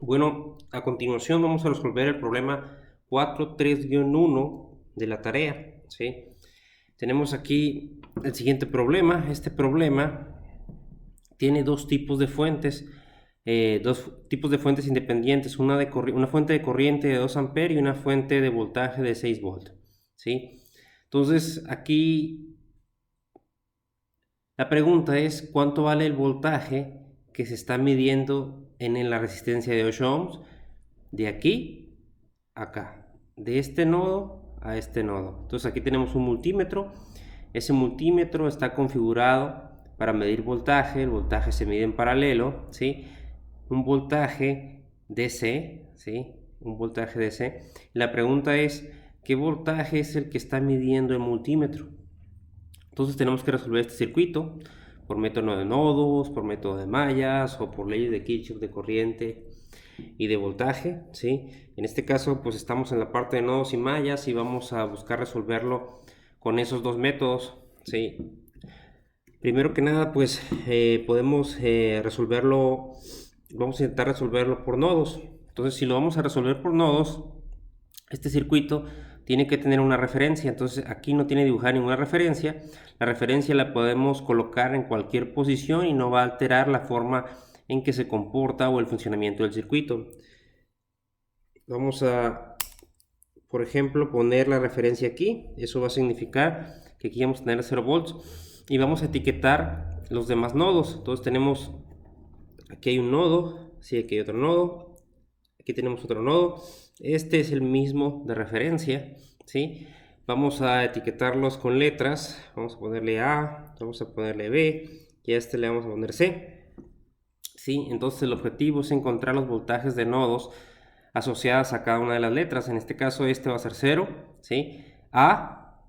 Bueno, a continuación vamos a resolver el problema 4.3-1 de la tarea, ¿sí? Tenemos aquí el siguiente problema. Este problema tiene dos tipos de fuentes, independientes, una fuente de corriente de 2 amperes y una fuente de voltaje de 6 volts, ¿sí? Entonces aquí la pregunta es cuánto vale el voltaje que se está midiendo en la resistencia de 8 ohms de aquí a acá, de este nodo a este nodo. Entonces aquí tenemos un multímetro. Ese multímetro está configurado para medir voltaje. El voltaje se mide en paralelo, ¿sí? Un voltaje DC, ¿sí? Un voltaje DC. La pregunta es, ¿qué voltaje es el que está midiendo el multímetro? Entonces tenemos que resolver este circuito por método de nodos, por método de mallas o por leyes de Kirchhoff de corriente y de voltaje, ¿sí? En este caso pues estamos en la parte de nodos y mallas y vamos a buscar resolverlo con esos dos métodos, ¿sí? Primero que nada pues podemos resolverlo, vamos a intentar resolverlo por nodos. Entonces si lo vamos a resolver por nodos, este circuito tiene que tener una referencia. Entonces aquí no tiene dibujada ninguna referencia. La referencia la podemos colocar en cualquier posición y no va a alterar la forma en que se comporta o el funcionamiento del circuito. Vamos a, por ejemplo, poner la referencia aquí. Eso va a significar que aquí vamos a tener 0 volts y vamos a etiquetar los demás nodos. Entonces tenemos, aquí hay un nodo, sí, aquí hay otro nodo, aquí tenemos otro nodo. Este es el mismo de referencia, ¿sí? Vamos a etiquetarlos con letras. Vamos a ponerle A, vamos a ponerle B y a este le vamos a poner C, ¿sí? Entonces el objetivo es encontrar los voltajes de nodos asociadas a cada una de las letras. En este caso este va a ser 0, ¿sí? A,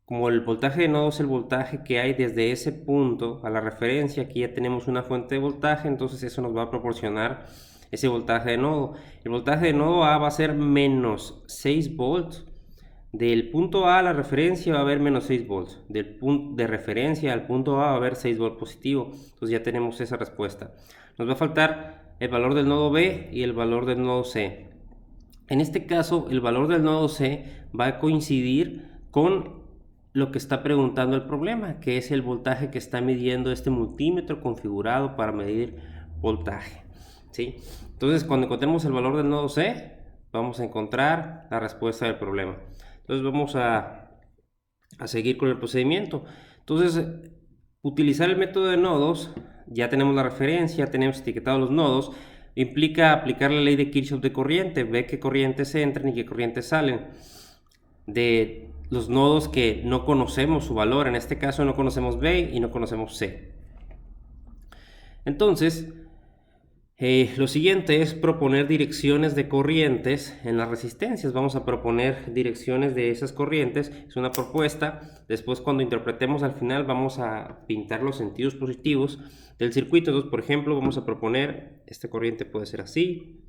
como el voltaje de nodo es el voltaje que hay desde ese punto a la referencia, aquí ya tenemos una fuente de voltaje, entonces eso nos va a proporcionar ese voltaje de nodo. El voltaje de nodo A va a ser menos 6 volts. Del punto A a la referencia va a haber menos 6 volts. Del punto de referencia al punto A va a haber 6 volts positivo. Entonces ya tenemos esa respuesta. Nos va a faltar el valor del nodo B y el valor del nodo C. En este caso, el valor del nodo C va a coincidir con lo que está preguntando el problema, que es el voltaje que está midiendo este multímetro configurado para medir voltaje, ¿sí? Entonces, cuando encontremos el valor del nodo C, vamos a encontrar la respuesta del problema. Entonces, vamos a seguir con el procedimiento. Entonces, utilizar el método de nodos, ya tenemos la referencia, tenemos etiquetados los nodos, implica aplicar la ley de Kirchhoff de corriente, ver qué corrientes entran y qué corrientes salen de los nodos que no conocemos su valor. En este caso no conocemos B y no conocemos C. Entonces, lo siguiente es proponer direcciones de corrientes en las resistencias. Vamos a proponer direcciones de esas corrientes. Es una propuesta. Después, cuando interpretemos al final, vamos a pintar los sentidos positivos del circuito. Entonces, por ejemplo, vamos a proponer, esta corriente puede ser así,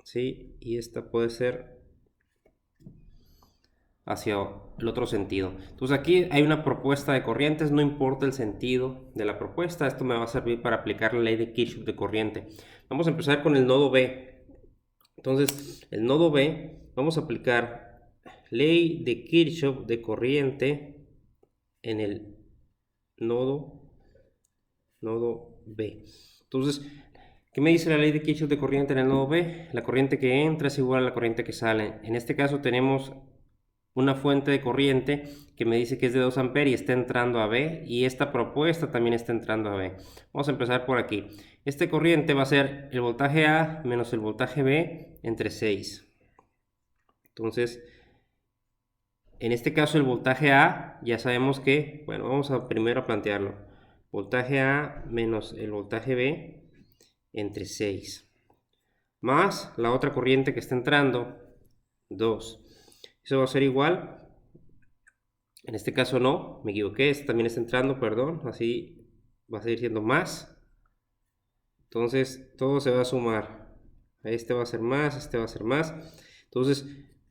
¿sí? Y esta puede ser hacia el otro sentido. Entonces aquí hay una propuesta de corrientes, no importa el sentido de la propuesta, esto me va a servir para aplicar la ley de Kirchhoff de corriente. Vamos a empezar con el nodo B. Entonces, el nodo B, vamos a aplicar ley de Kirchhoff de corriente en el nodo B. Entonces, ¿qué me dice la ley de Kirchhoff de corriente en el nodo B? La corriente que entra es igual a la corriente que sale. En este caso tenemos una fuente de corriente que me dice que es de 2 amperes y está entrando a B, y esta propuesta también está entrando a B. Vamos a empezar por aquí. Esta corriente va a ser el voltaje A menos el voltaje B entre 6. Entonces, en este caso el voltaje A ya sabemos que, bueno, vamos a primero plantearlo. Voltaje A menos el voltaje B entre 6. Más la otra corriente que está entrando, 2. Eso va a ser igual, en este caso no, me equivoqué, este también está entrando, perdón, así va a seguir siendo más. Entonces todo se va a sumar. Este va a ser más, este va a ser más. Entonces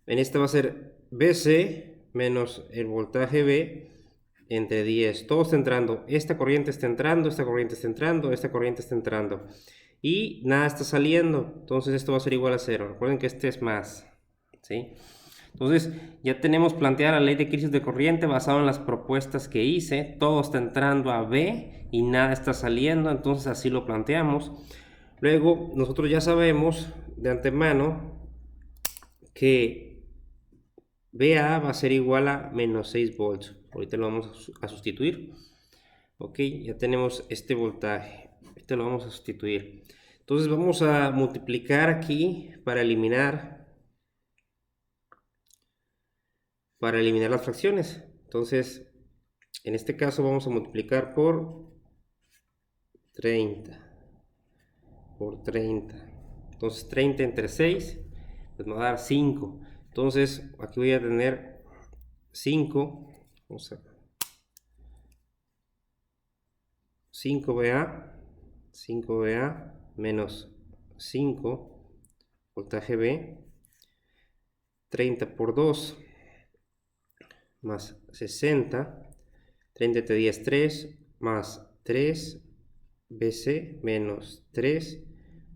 en este va a ser BC menos el voltaje B entre 10. Todo está entrando. Esta corriente está entrando, esta corriente está entrando, esta corriente está entrando. y nada está saliendo, entonces esto va a ser igual a 0. Recuerden que este es más, ¿sí? Entonces ya tenemos planteada la ley de Kirchhoff de corriente basado en las propuestas que hice. Todo está entrando a B y nada está saliendo, entonces así lo planteamos. Luego nosotros ya sabemos de antemano que BA va a ser igual a menos 6 volts. Ahorita lo vamos a sustituir. Ok, ya tenemos este voltaje. Este lo vamos a sustituir. Entonces vamos a multiplicar aquí para eliminar las fracciones. Entonces, en este caso vamos a multiplicar por 30. Por 30. Entonces 30 entre 6 pues me va a dar 5. Entonces aquí voy a tener 5. Vamos a 5VA. 5VA menos 5 voltaje B. 30 por 2 más 60. 30 entre 10, 3 más 3 BC menos 3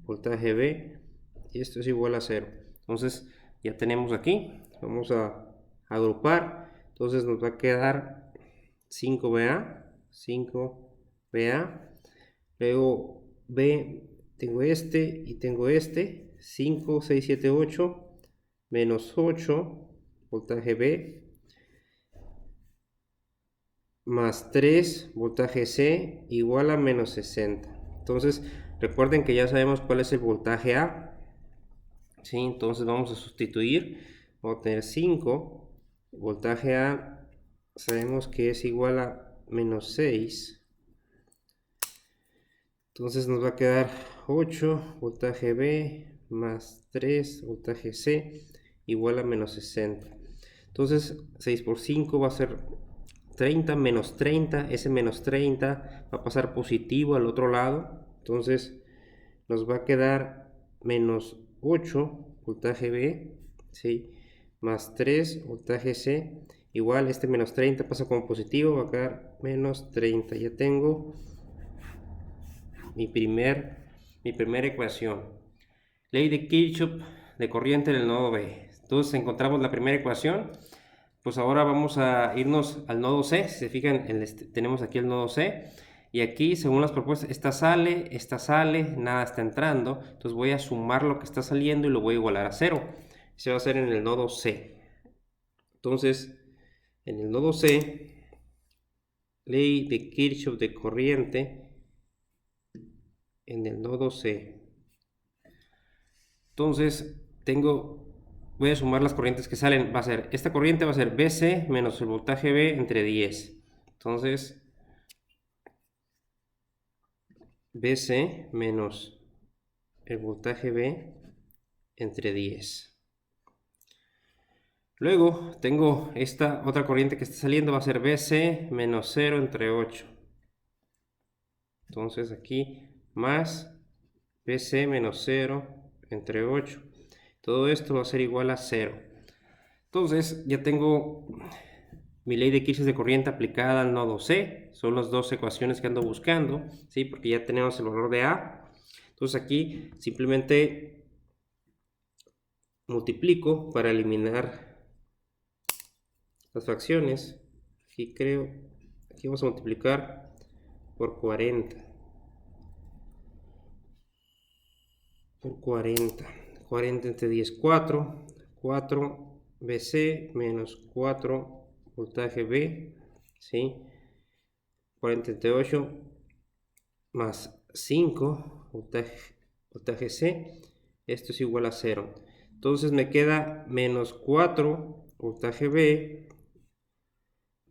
voltaje B, y esto es igual a 0. Entonces ya tenemos aquí, vamos a agrupar, entonces nos va a quedar 5VA, 5VA, luego B, tengo este y tengo este, 5, 6, 7, 8, menos 8 voltaje B, más 3 voltaje C igual a menos 60. Entonces recuerden que ya sabemos cuál es el voltaje A, ¿sí? Entonces vamos a sustituir, vamos a tener 5, voltaje A sabemos que es igual a menos 6, entonces nos va a quedar 8 voltaje B más 3 voltaje C igual a menos 60. Entonces 6 por 5 va a ser 30 menos 30, ese menos 30 va a pasar positivo al otro lado, entonces nos va a quedar menos 8 voltaje B, ¿sí? Más 3 voltaje C, igual este menos 30 pasa como positivo, va a quedar menos 30. Ya tengo mi primera ecuación. Ley de Kirchhoff de corriente en el nodo B. Entonces encontramos la primera ecuación. Pues ahora vamos a irnos al nodo C. Si se fijan, tenemos aquí el nodo C. Y aquí, según las propuestas, esta sale, nada está entrando. Entonces voy a sumar lo que está saliendo y lo voy a igualar a 0. Se va a hacer en el nodo C. Entonces, en el nodo C, ley de Kirchhoff de corriente en el nodo C. Entonces, voy a sumar las corrientes que salen. Esta corriente va a ser BC menos el voltaje B entre 10. Entonces, BC menos el voltaje B entre 10. Luego tengo esta otra corriente que está saliendo, va a ser BC menos 0 entre 8. Entonces aquí más BC menos 0 entre 8. Todo esto va a ser igual a 0. Entonces ya tengo mi ley de Kirchhoff de corriente aplicada al nodo C. Son las dos ecuaciones que ando buscando, ¿sí? Porque ya tenemos el valor de A. Entonces aquí simplemente multiplico para eliminar las fracciones. Aquí vamos a multiplicar por 40. Por 40. 40 entre 10, 4. 4 BC menos 4 voltaje B, ¿sí? 40 entre 8 más 5 voltaje C, esto es igual a 0. Entonces me queda menos 4 voltaje B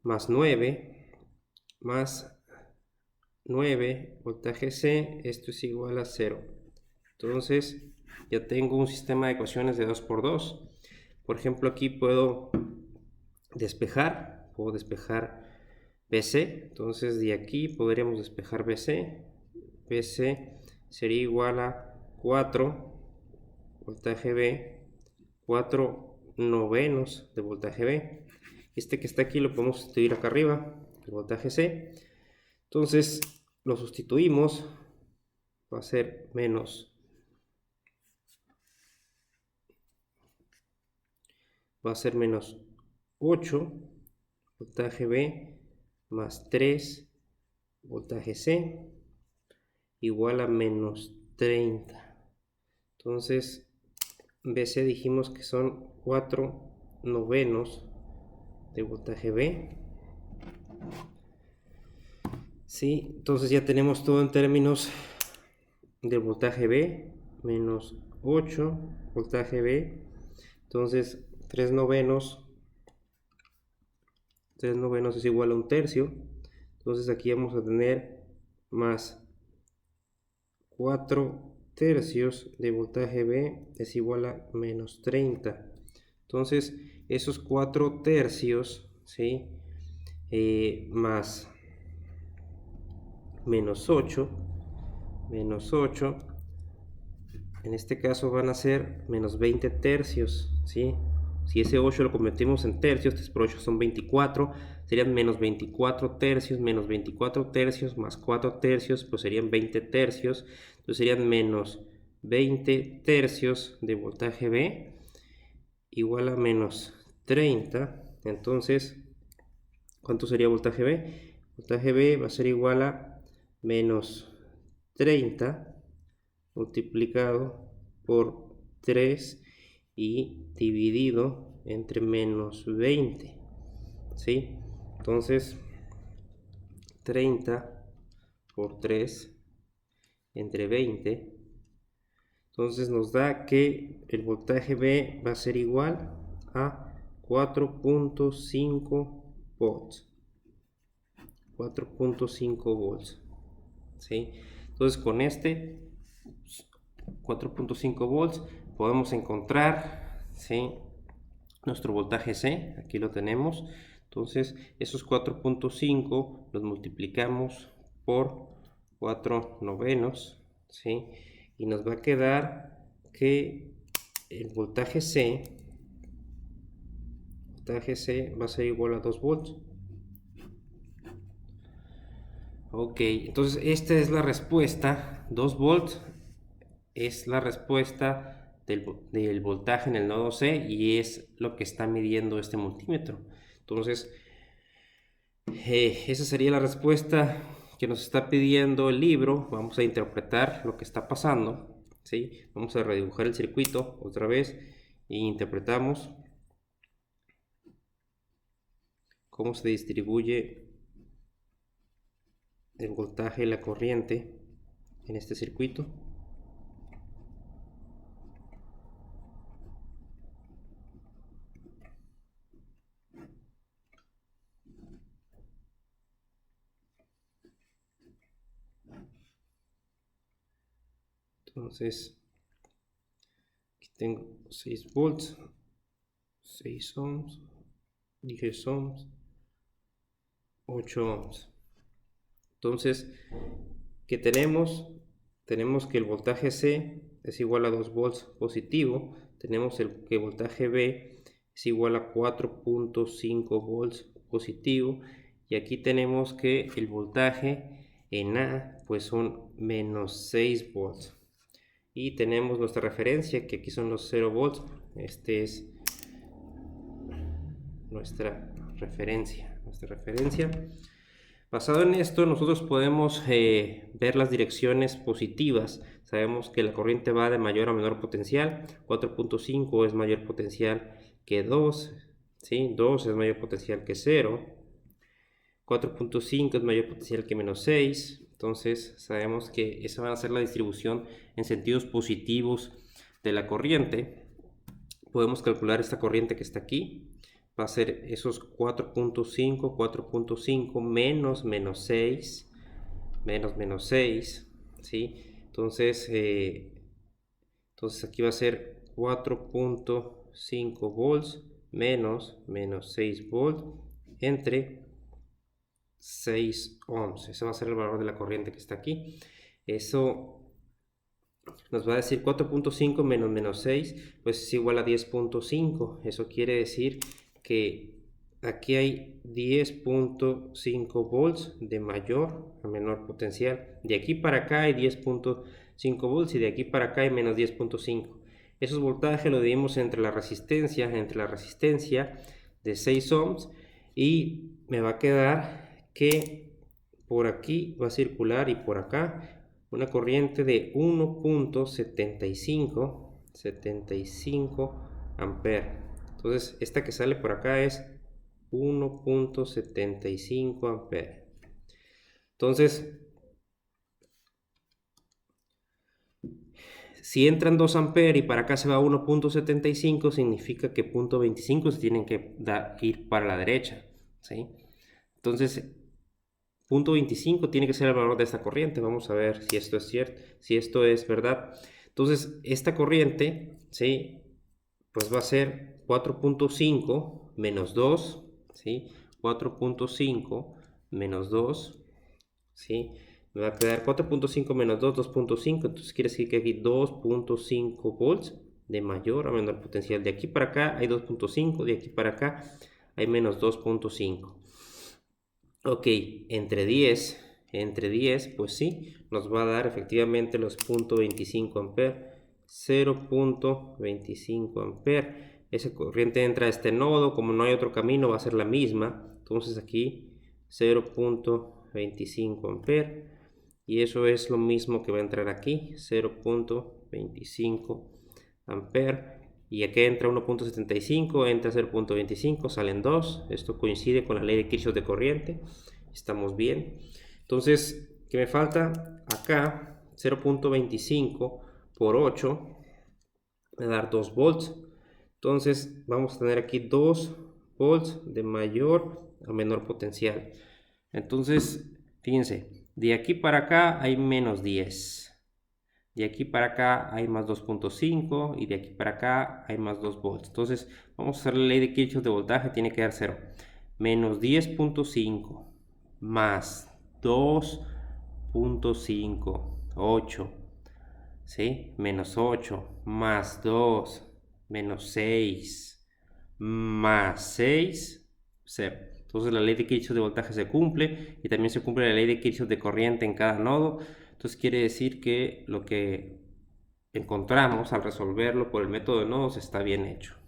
más 9 más 9 voltaje C, esto es igual a 0. Entonces ya tengo un sistema de ecuaciones de 2 por 2. Por ejemplo, aquí puedo despejar BC, entonces de aquí podríamos despejar BC. BC sería igual a 4 voltaje B, 4 novenos de voltaje B. Este que está aquí lo podemos sustituir acá arriba, el voltaje C. Entonces lo sustituimos va a ser menos 8 voltaje B más 3 voltaje C igual a menos 30. Entonces BC dijimos que son 4/9 de voltaje B. ¿Sí? Entonces ya tenemos todo en términos del voltaje B, menos 8 voltaje B. Entonces 3/9 es igual a 1/3. Entonces aquí vamos a tener más 4/3 de voltaje B es igual a menos 30. Entonces esos 4/3, ¿sí? Más menos 8, en este caso van a ser menos 20 tercios, ¿sí? Si ese 8 lo convertimos en tercios, 3 por 8 son 24, serían menos 24 tercios, menos 24 tercios más 4 tercios, pues serían 20 tercios, entonces serían menos 20 tercios de voltaje B igual a menos 30. Entonces, ¿cuánto sería voltaje B? Voltaje B va a ser igual a menos 30 multiplicado por 3 y dividido entre menos 20, ¿sí? Entonces 30 por 3 entre 20, entonces nos da que el voltaje B va a ser igual a 4.5 volts. 4.5 volts, ¿sí? Entonces con este 4.5 volts podemos encontrar, ¿sí?, nuestro voltaje C. Aquí lo tenemos. Entonces esos 4.5 los multiplicamos por 4/9, ¿sí? Y nos va a quedar que el voltaje C va a ser igual a 2 volts. Ok, entonces esta es la respuesta. 2 volts es la respuesta del voltaje en el nodo C y es lo que está midiendo este multímetro. Entonces, esa sería la respuesta que nos está pidiendo el libro. Vamos a interpretar lo que está pasando, ¿sí? Vamos a redibujar el circuito otra vez e interpretamos cómo se distribuye el voltaje y la corriente en este circuito. Entonces, aquí tengo 6 volts, 6 ohms, 10 ohms, 8 ohms. Entonces, ¿qué tenemos? Tenemos que el voltaje C es igual a 2 volts positivo. Tenemos que el voltaje B es igual a 4.5 volts positivo. Y aquí tenemos que el voltaje en A pues son menos 6 volts. Y tenemos nuestra referencia, que aquí son los 0 volts. Este es nuestra referencia. Basado en esto, nosotros podemos ver las direcciones positivas. Sabemos que la corriente va de mayor a menor potencial. 4.5 es mayor potencial que 2, ¿sí? 2 es mayor potencial que 0. 4.5 es mayor potencial que menos 6. Entonces sabemos que esa va a ser la distribución en sentidos positivos de la corriente. Podemos calcular esta corriente que está aquí. Va a ser esos 4.5 menos menos 6, menos 6, ¿sí? Entonces aquí va a ser 4.5 volts menos 6 volts entre 6 ohms. Ese va a ser el valor de la corriente que está aquí. Eso nos va a decir 4.5 menos 6, pues es igual a 10.5. Eso quiere decir que aquí hay 10.5 volts de mayor a menor potencial. De aquí para acá hay 10.5 volts y de aquí para acá hay menos 10.5. Esos voltajes lo dividimos entre la resistencia de 6 ohms, y me va a quedar que por aquí va a circular y por acá una corriente de 1.75 amperes. Entonces esta que sale por acá es 1.75 amperes. Entonces, si entran 2 amperes y para acá se va 1.75, significa que 0.25 se tienen que ir para la derecha, ¿sí? Entonces, 0.25 tiene que ser el valor de esta corriente. Vamos a ver si esto es cierto, si esto es verdad. Entonces, esta corriente, ¿sí?, pues va a ser 4.5 menos 2, ¿sí? 4.5 menos 2, ¿sí? Me va a quedar 4.5 menos 2, 2.5. Entonces quiere decir que aquí 2.5 volts de mayor a menor potencial. De aquí para acá hay 2.5, de aquí para acá hay menos 2.5. Ok, entre 10, pues sí, nos va a dar efectivamente los 0.25 amperes, 0.25 amperes. Esa corriente entra a este nodo, como no hay otro camino va a ser la misma. Entonces aquí 0.25 amperes, y eso es lo mismo que va a entrar aquí, 0.25 amperes. Y aquí entra 1.75, entra 0.25, salen 2. Esto coincide con la ley de Kirchhoff de corriente. Estamos bien. Entonces, ¿qué me falta? Acá 0.25 por 8 va a dar 2 volts. Entonces vamos a tener aquí 2 volts de mayor a menor potencial. Entonces, fíjense, de aquí para acá hay menos 10. De aquí para acá hay más 2.5 y de aquí para acá hay más 2 volts. Entonces vamos a hacer la ley de Kirchhoff de voltaje, tiene que dar 0. Menos 10.5 más 2.5, 8, ¿sí? Menos 8 más 2, menos 6, más 6, 0. Entonces la ley de Kirchhoff de voltaje se cumple, y también se cumple la ley de Kirchhoff de corriente en cada nodo. Entonces quiere decir que lo que encontramos al resolverlo por el método de nodos está bien hecho.